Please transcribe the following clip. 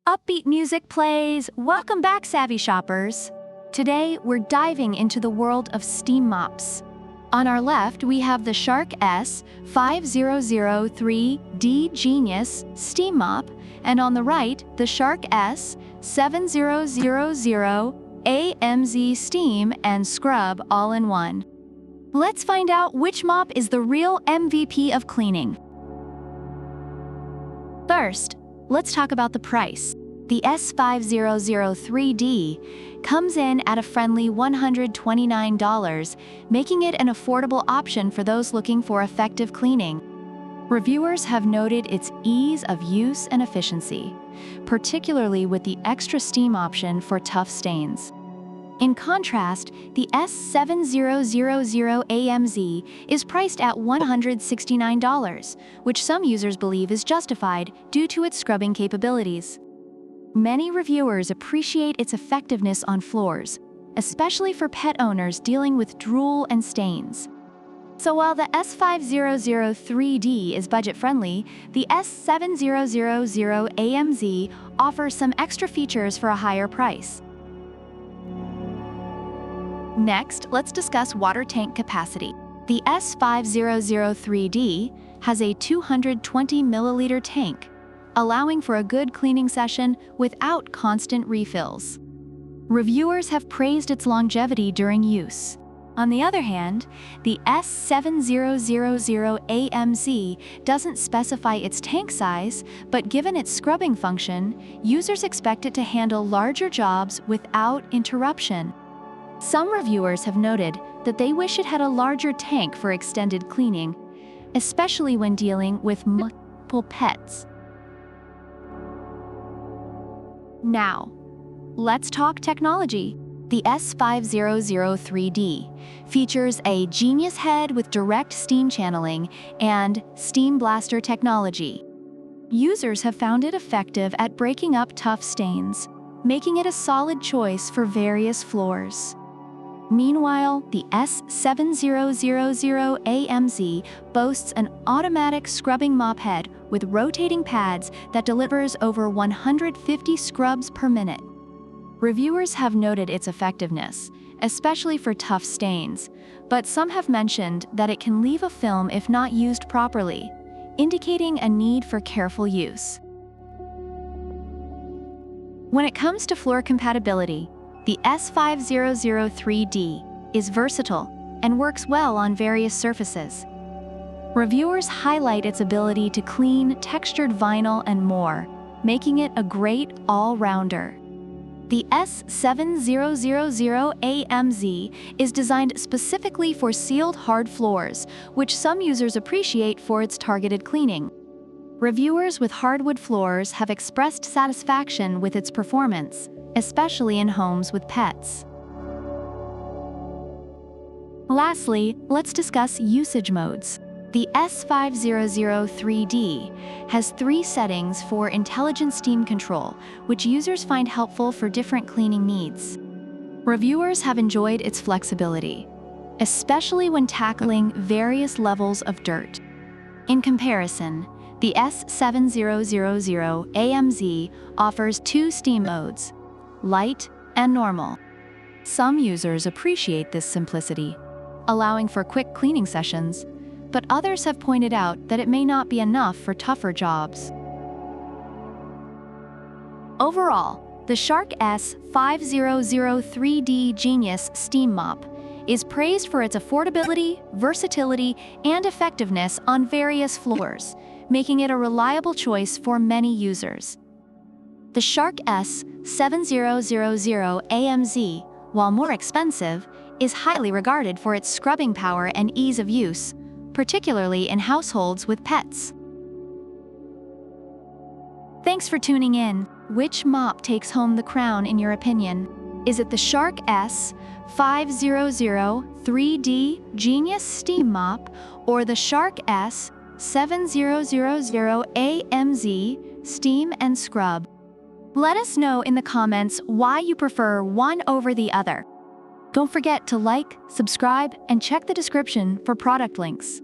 Upbeat music plays. Welcome back, savvy shoppers. Today, we're diving into the world of steam mops. On our left, we have the Shark S5003D Genius Steam Mop, and on the right, the Shark S7000 AMZ Steam and Scrub all-in-one. Let's find out which mop is the real MVP of cleaning. First, let's talk about the price. The S5003D comes in at a friendly $129, making it an affordable option for those looking for effective cleaning. Reviewers have noted its ease of use and efficiency, particularly with the extra steam option for tough stains. In contrast, the S7000 AMZ is priced at $169, which some users believe is justified due to its scrubbing capabilities. Many reviewers appreciate its effectiveness on floors, especially for pet owners dealing with drool and stains. So while the S5003D is budget-friendly, the S7000 AMZ offers some extra features for a higher price. Next, let's discuss water tank capacity. The S5003D has a 220 milliliter tank, allowing for a good cleaning session without constant refills. Reviewers have praised its longevity during use. On the other hand, the S7000 AMZ doesn't specify its tank size, but given its scrubbing function, users expect it to handle larger jobs without interruption. Some reviewers have noted that they wish it had a larger tank for extended cleaning, especially when dealing with multiple pets. Now, let's talk technology. The S5003D features a Genius head with direct steam channeling and Steam Blaster technology. Users have found it effective at breaking up tough stains, making it a solid choice for various floors. Meanwhile, the S7000 AMZ boasts an automatic scrubbing mop head with rotating pads that delivers over 150 scrubs per minute. Reviewers have noted its effectiveness, especially for tough stains, but some have mentioned that it can leave a film if not used properly, indicating a need for careful use. When it comes to floor compatibility, the S5003D is versatile and works well on various surfaces. Reviewers highlight its ability to clean textured vinyl and more, making it a great all-rounder. The S7000 AMZ is designed specifically for sealed hard floors, which some users appreciate for its targeted cleaning. Reviewers with hardwood floors have expressed satisfaction with its performance, especially in homes with pets. Lastly, let's discuss usage modes. The S5003D has 3 settings for intelligent steam control, which users find helpful for different cleaning needs. Reviewers have enjoyed its flexibility, especially when tackling various levels of dirt. In comparison, the S7000 AMZ offers 2 steam modes, light and normal. Some users appreciate this simplicity, allowing for quick cleaning sessions, but others have pointed out that it may not be enough for tougher jobs. Overall, the Shark S5003D Genius Steam Mop is praised for its affordability, versatility, and effectiveness on various floors, making it a reliable choice for many users. The Shark S7000 AMZ, while more expensive, is highly regarded for its scrubbing power and ease of use, particularly in households with pets. Thanks for tuning in. Which mop takes home the crown in your opinion? Is it the Shark S5003D Genius Steam Mop or the Shark S7000 AMZ Steam and Scrub? Let us know in the comments why you prefer one over the other. Don't forget to like, subscribe, and check the description for product links.